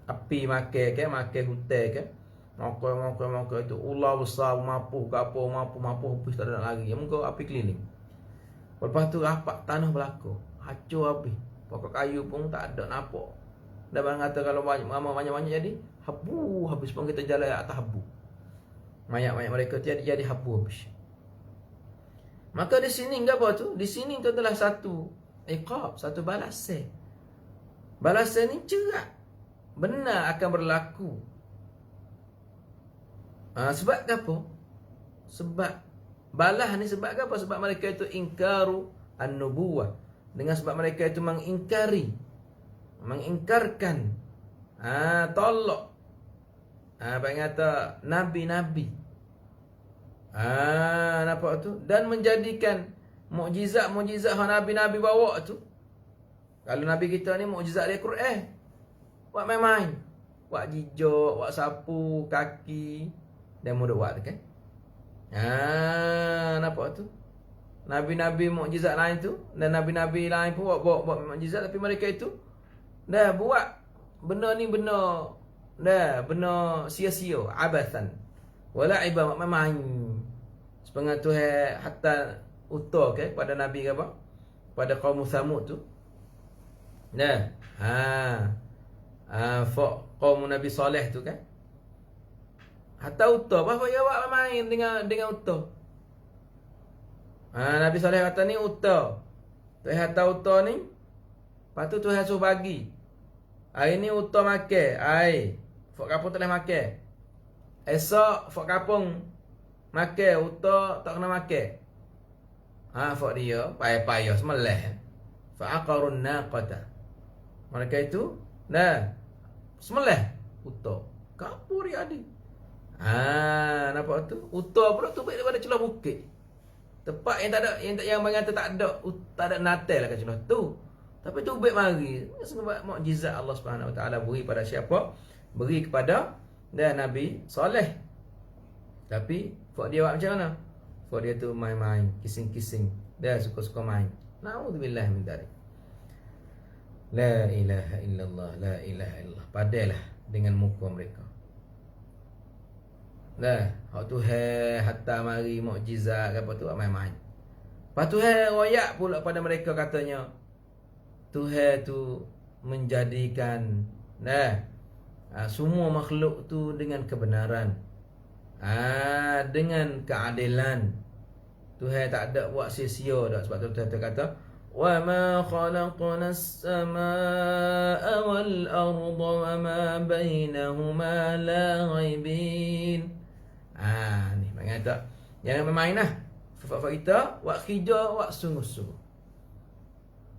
api makan hutan ke. Makan itu ular besar mapuh ke apa, mapuh habis tak ada nak lari. Muka api keliling. Lepas tu rapat tanah berlaku. Hancur api. Pokok kayu pun tak ada nampak. Dan orang kata kalau banyak-banyak jadi habu habis pun kita jalan atas habu. Mayat-mayat mereka jadi habu habis. Maka di sini enggak apa tu? Di sini itu adalah satu iqab, satu balasan. Balasan ni cerak. Benar akan berlaku. Sebab apa? Sebab balah ni sebab apa? Sebab mereka itu ingkaru an-nubuwah. Dengan sebab mereka itu mengingkarkan tolak apa yang kata nabi-nabi. Nampak tu? Dan menjadikan mukjizat-mukjizat yang nabi-nabi bawa tu. Kalau nabi kita ni mukjizat dia Quran. Buat main-main. Buat jijak, buat sapu kaki dan mudah buat kan. Nampak tu? Nabi-nabi mukjizat lain tu dan nabi-nabi lain pun buat mukjizat, tapi mereka itu buat benda ni benda sia-sia, abathan. Wala iba main. Sepengat tu hatta utur pada nabi apa? Pada kaum Thamud tu. Kaum Nabi Saleh tu kan. Hatta utur apa dia buat main dengan utur. Nabi Saleh kata ni utur. Tuhan hatta utur ni. Lepas tu Tuhan suruh bagi. Hari ni utur makan. Fok kapung tak boleh makan. Esok fok kapung makan. Utur tak kena makan. Fok dia payah-payah semelih. Fa'aqarun naqata. Mereka itu semelih utur. Kapur dia adik. Nampak tu? Utur pula tu baik daripada celah bukit. Tempat yang tak ada, yang mengata tak ada natal lah kat celah tu. Tapi tu baik mari. Sebab mukjizat Allah Subhanahu Wa Taala beri pada siapa? Beri kepada Nabi Saleh. Tapi fak dia buat macam mana? Fak dia tu main-main, kising-kising. Dia suka-suka main. Na'udzubillah min dzalik. La ilaha illallah, la ilaha illallah. Padailah dengan muka mereka. Hak tu hatta mari mukjizat apa tu main-main. Lepas tu royak pula pada mereka katanya Tuhan tu menjadikan semua makhluk tu dengan kebenaran. Dengan keadilan. Tuhan tak ada buat sia-sia dah. Sebab tu Tuhan kata wa ma khalaqnas samaa'a wal arda wa ma bainahuma la'ibin. Ni mengata jangan main lah. Fak kita buat kerja, buat sungguh-sungguh.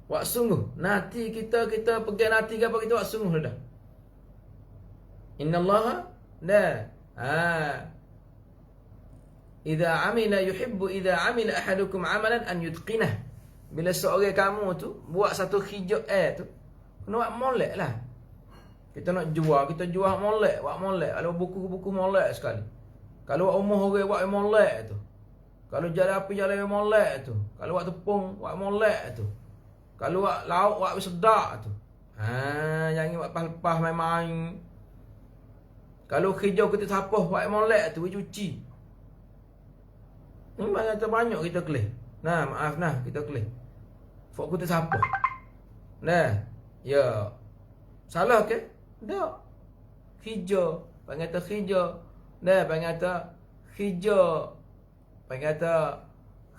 Buat sungguh. Nanti kita pegang nanti ke apa kita buat sungguh dah. Innallaha idza amila yuhibbu idza amila ahadukum amalan an yutqinah. Bila seorang kamu tu buat satu kerja tu, kena buat molek lah. Kita nak jual, kita jual molek, buat molek. Kalau buku-buku molek sekali. Kalau buat umur orang buat molek tu. Kalau jalan api jalan molek tu. Kalau buat tepung buat molek tu. Kalau buat lauk buat sedap tu. Jangan buat lepas-lepas main-main. Kalau kerja kita sapuh buat molek tu, cuci. Ni banyak kita kelih. Maaf kita kelih. Fok kita sapuh. Ya. Salah ke? Tak. Hijau. Panggil kata hijau. Nah, panggil kata hijau. Panggil kata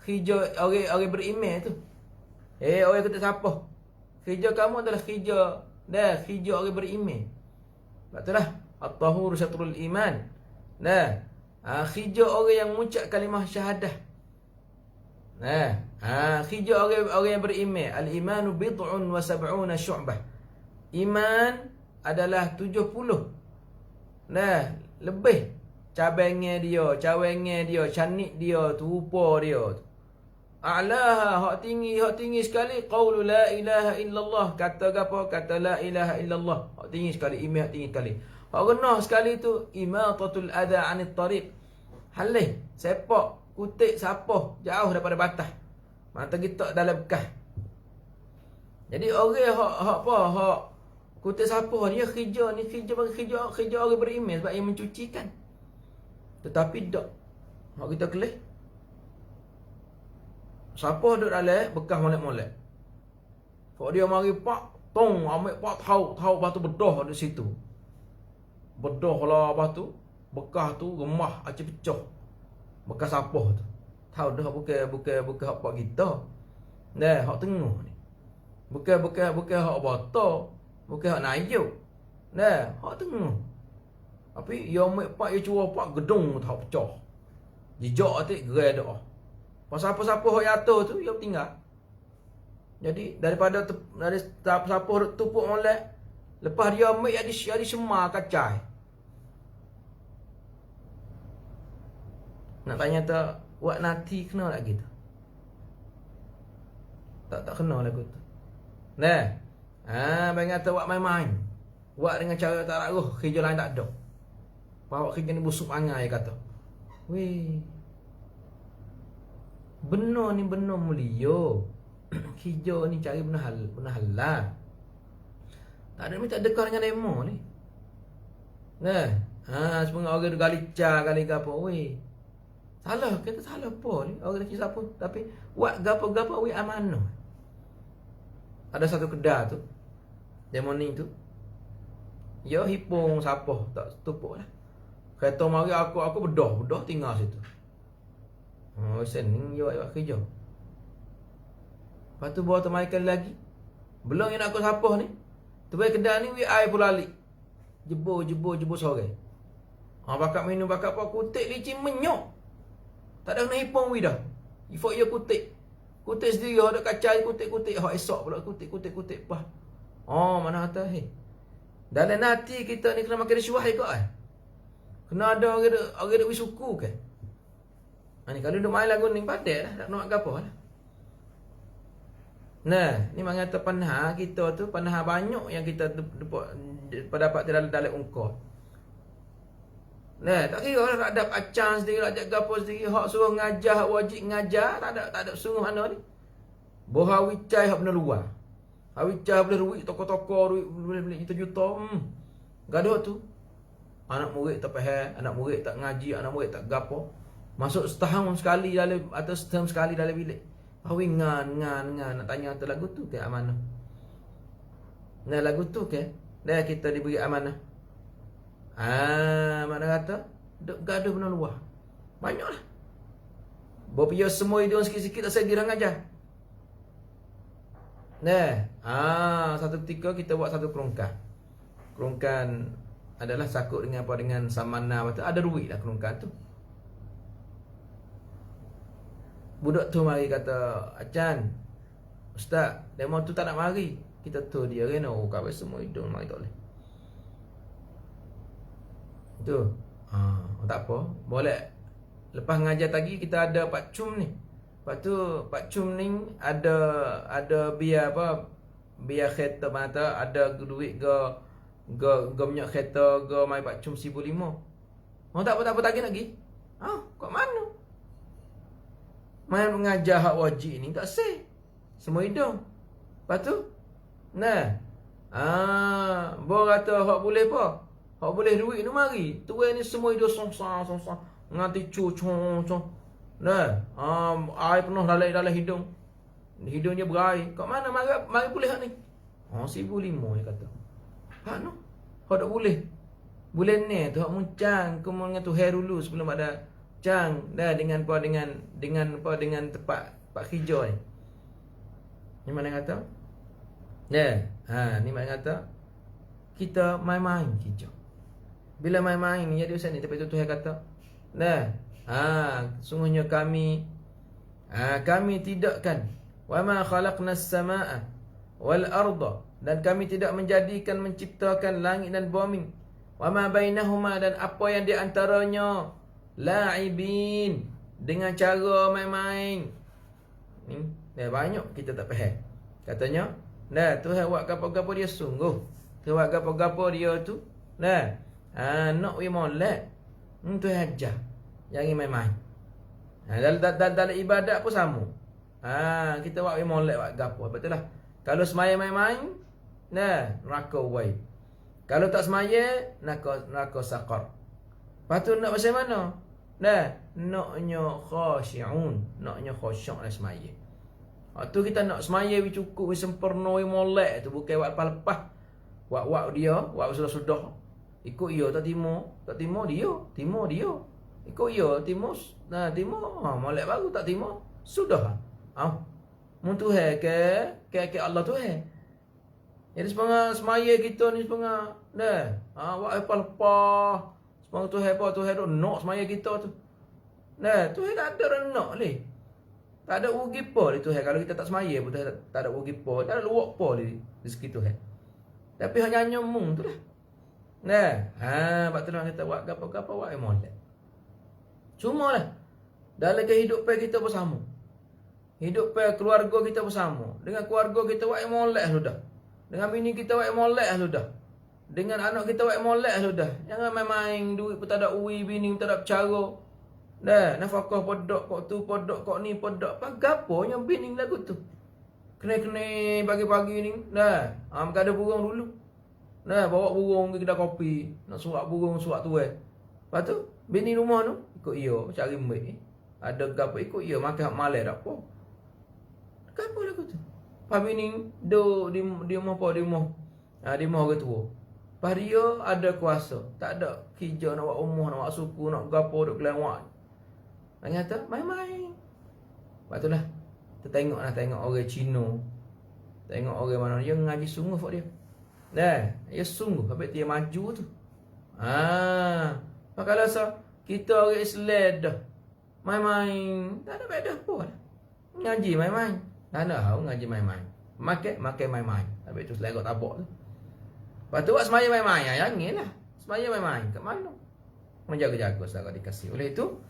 hijau orang berimej tu. Orang kata siapa? Hijau kamu adalah hijau. Nah, hijau orang berimej. Sebab itulah at-tahur syatrul iman. Nah, hijau orang yang mengucap kalimah syahadah. Nah, hijau orang yang berimej. Al-imanu bid'un wa sab'una syu'bah. Iman adalah 70. Nah, lebih cabangnya dia, canik dia, rupa dia. A'laha, hak tinggi sekali qaulu la ilaha illallah. Kata apa? Kata la ilaha illallah. Hak tinggi sekali, iman hak tinggi sekali. Hak rendah sekali tu imatatul adha 'anit tariq. Halih, sepak, kutik, sapah jauh daripada batas. Mata kita dalam bekas. Jadi orang hak kutik sapah dia hijau ni hijau orang beriman sebab ia mencucikan. Tetapi tak. Hak kita kelih. Sapah duduk dalam bekas molek-molek. Kalau dia mari pak, tong ambil pak tahu lepas tu bedah di situ. Bedah lah lepas tu, bekas tu remah acik pecah. Bekas sapah tu. Tahu dah bukan hak pak kita. Nah, hak tengah ni. Bukan hak bata, bukan hak nayu. Nah, hak tengah. Tapi dia ambil pak, dia curah pak gedung tahu pecah. Jejak atik gerai dah. Pasal apa-siapa hak jatuh tu, dia tinggal. Jadi, dari siapa tupuk molek, lepas dia ambil, dia semar kacai. Nak tanya tak, wak nanti kena lagi tu? Tak kena lagu tu. Nah, bagi kata wak main-main. Wak dengan cara tak raguh, kerja lain tak ada. Bawa kerja ni busuk angai kata. Weh. Benar ni benar mulia. Hijau ni cari benar halal. Tak ada minta dekah dengan demo ni. Nah, sebenarnya orang galicah kali gapo weh. Salah, kita salah apa ni? Orang nak kisah pun. Tapi, buat gapo-gapo weh amanah. Ada satu kedai tu. Demo ni tu. Ya hipung sapah. Tak tupuk lah. Kata mari aku bedah tinggal situ. Sening dia buat kerja. Lepas tu bawa temaikan lagi. Belum yang nak aku sapah ni. Tu baik kedai ni, air pula lalik. Jebur sore. Bakat minum, bakat apa, kutik licin menyok. Tak ada kena hipung dah. Ifak ia kutik. Kutik sendiri, ada kacai kutik-kutik. Hak esok pula kutik-kutik. Bah. Mana kata, dalam hati kita ni kena makan risuah juga Kena ada orang ada wisuku kan. Ni kalau duk main lagu ni padat lah. Tak nak apa lah. Nah, ni mengata panah kita tu, panah banyak yang kita dapat dalam ungkap. Nah, tak kira lah adab acan sendiri, adab gapo sendiri, hak suruh ngajar, hak wajib ngajar, tak ada sungguh mana ni. Boha wicai hak benar luar. Hak wicai boleh duit toko-toko, duit boleh juta-juta. Gaduh tu. Anak murid tak faham, anak murid tak ngaji, anak murid tak gapo. Masuk setahun sekali dalam atau setahun sekali dalam bilik. Hawi ngan nak tanya atas lagu tu ke amanah. Nah, lagu tu ke dah kita diberi amanah. Mana kata duk gaduh benar luar. Banyaklah. Berpia semua hidung sikit-sikit tak saya girang aja. Nah, satu ketika kita buat satu kerongkan. Kerongkan adalah sakut dengan apa, dengan samana, ada duit lah kerongkan tu. Budak tu mari kata, Acan, Ustaz, demo tu tak nak mari. Kita tu dia kan, kawai semua hidung mari tak boleh. Tu. Tak apa, boleh. Lepas ngajar tadi kita ada Pak Cum ni. Lepas tu Pak Cum ni ada biar apa? Biar kereta mata, ada duit go minyak kereta go mai Pak Cum 1,500. Tak apa lagi. Kat mana? Main mengajar hak wajib ni tak sah. Semua hidung. Lepas tu, bawa kata hak boleh apa? Hak boleh duit ni mari. Tuan ni semua hidung song-song. Nganti cu-cu. Air penuh dalam hidung. Hidung dia berair. Kat mana mari boleh hak ni? 1,500 dia kata. Hak no. Hak tak boleh. Bulan ni tu hak muncang kumul dengan Tuhan dulu sebelum ada cang dah dengan tempat hijau ni. Ni mana kata? Ni mana kata? Kita main-main hijau. Bila main-main ni jadi usaha ni tapi tu Tuhan kata, sungguhnya kami tidakkan wa ma khalaqnas samaa wal arda, dan kami tidak menciptakan langit dan bumi, wa ma bainahuma, dan apa yang di antaranya, la'ibin, dengan cara main-main. Ni banyak kita tak faham. Katanya, Tuhan buat gapo-gapo dia sungguh. Tuhan buat gapo-gapo dia tu, nak we molek. Tuhan ajar. Jangan main-main. Dalam ibadat pun sama. Kita buat we molek buat gapo. Betul lah. Kalau semaya main-main, neraka wai. Kalau tak semaya, neraka saqar. Lepas tu nak macam mana? Naknya khasyi'un, naknya khusyuk dan semaya. Tu kita nak semaya we cukup, we sempurna, we molek tu, bukan buat lepas-lepas. Buat dia, buat sudah-sudah. Ikut dia tak timo dia, timo dia. Ikut dia timo, molek baru tak timo, sudah. Mun Tuhan ke Allah Tuhan. Jadi semaya kita ni setengah buat lepas-lepas. Semua Tuhan duk nak semaya kita tu. Tuhan tak ada orang nak ni. Tak ada rugi apa di Tuhan. Kalau kita tak semaya pun Tuhan tak ada rugi apa. Tak ada luak apa di rezeki Tuhan. Tapi hanya nyomong tu lah. Sebab tu kita buat apa-apa buat molek. Cuma lah dalam kehidupan kita bersama. Hidup keluarga kita bersama. Dengan keluarga kita buat molek sudah. Dengan bini kita buat molek sudah. Dengan anak kita buat molek sudah. Jangan main-main duit pun tak ada uwi, bini pun tak ada bercara. Nafkah podok kok tu, podok kok ni, podok. Gapo yang bini lagu tu. Kena-kena pagi-pagi ni. Maka ada burung dulu. Bawa burung ke kedai kopi. Nak surat burung, surat tu Lepas tu, bini rumah tu ikut ia, cari mbak. Ada gapo ikut ia, makan hak malai tak apa. Gapo lagu tu. Pak bini duduk di rumah apa, di rumah. Di rumah orang tua. Pak dia ada kuasa. Tak ada kerja nak buat rumah, nak buat suku, nak gapo, duk kelewat. Nak kata, main-main. Lepas tu lah. Kita tengok orang Cina. Tengok orang mana. Dia ngaji sungguh buat dia. Dia sungguh. Habis dia maju tu. Kalau kita orang Islam dah main-main, tak ada beda apa lah. Ngaji main-main. Tak ada tahu ngaji main-main. Makan main-main. Habis tu selera tabak tu. Lepas tu buat semaya main-main. Jangan lah. Semaya main-main. Kat mana? Menjaga-jaga selera dikasih. Oleh itu,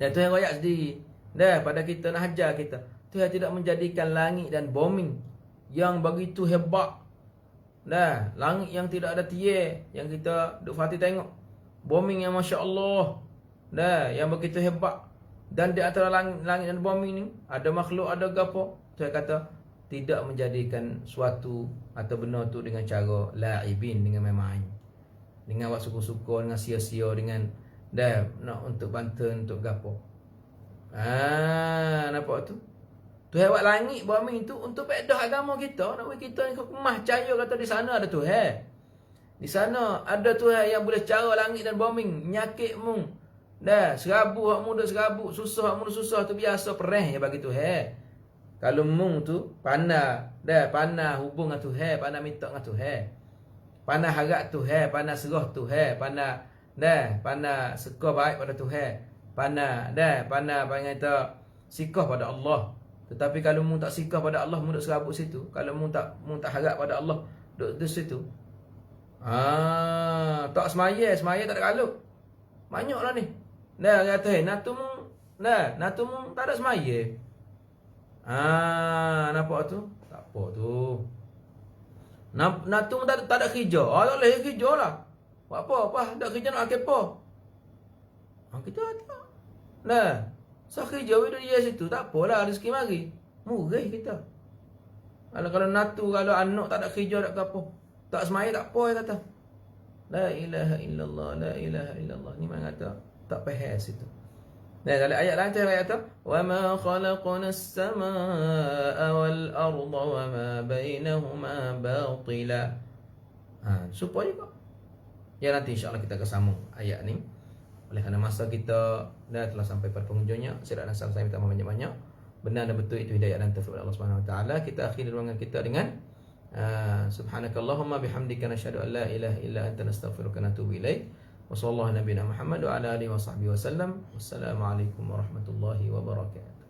dan Tuhan royak sendiri. Pada kita nak hajar kita. Tuhan tidak menjadikan langit dan bumi yang begitu hebat. Langit yang tidak ada tiar, yang kita duk hati tengok. Bumi yang Masya Allah. Yang begitu hebat. Dan di antara langit dan bumi ni ada makhluk, ada gapo. Tuhan kata tidak menjadikan suatu atau benda tu dengan cara la'ibin, dengan main-main, dengan buat suka-suka, dengan sia-sia, dengan nak untuk bantuan, untuk gapo. Nampak tu? Tuhan buat langit bumi tu untuk pedah agama kita. Nak buat kita ni kemah cahaya, kata di sana ada Tuhan. Di sana ada Tuhan yang boleh cara langit dan bumi, nyakit mung. Serabu hak muda serabu, susah hak muda susah tu biasa pereh ya bagi Tuhan. Kalau mung tu pandai, pandai hubung dengan Tuhan, pandai minta dengan Tuhan. Pandai harap Tuhan, pandai serah Tuhan, pandai suka baik pada Tuhan. Pandai kata sikah pada Allah. Tetapi kalau mung tak sikah pada Allah, mung duk serabut situ. Kalau mung tak harap pada Allah, duk di situ. Tak semaya tak ada kalut. Banyaklah ni. Kata natu mung tak ada semaya. Nampak tu? Tak apa tu. Natu mung tak ada kerja. Tak boleh kerja lah. Buat apa? Tak kerja nak apa? Kita tak. Kerja we dia situ. Tak apalah rezeki mari. Murah kita. Kalau natu, kalau anak tak ada kerja tak apa. Tak semaya tak apa dia kata. La ilaha illallah, la ilaha illallah. Ni mana kata tak faham situ. Dalam ayat lain Tuhan kata, "Wa ma khalaqnas samaa'a wal arda wa ma bainahuma batila." Supaya juga. Ya nanti insya Allah kita akan sambung ayat ni. Oleh kerana masa kita dah telah sampai pada penghujungnya, saya dan saya minta banyak-banyak. Benar dan betul itu hidayah dan taufik Allah Subhanahu Wa Taala. Kita akhiri ruangan kita dengan subhanakallahumma bihamdika nasyhadu an la ilaha illa anta nastaghfiruka wa natubu ilaik. Wa sallallahu nabiyana Muhammad wa ala alihi wa sahbihi wasallam. Wassalamualaikum warahmatullahi wabarakatuh.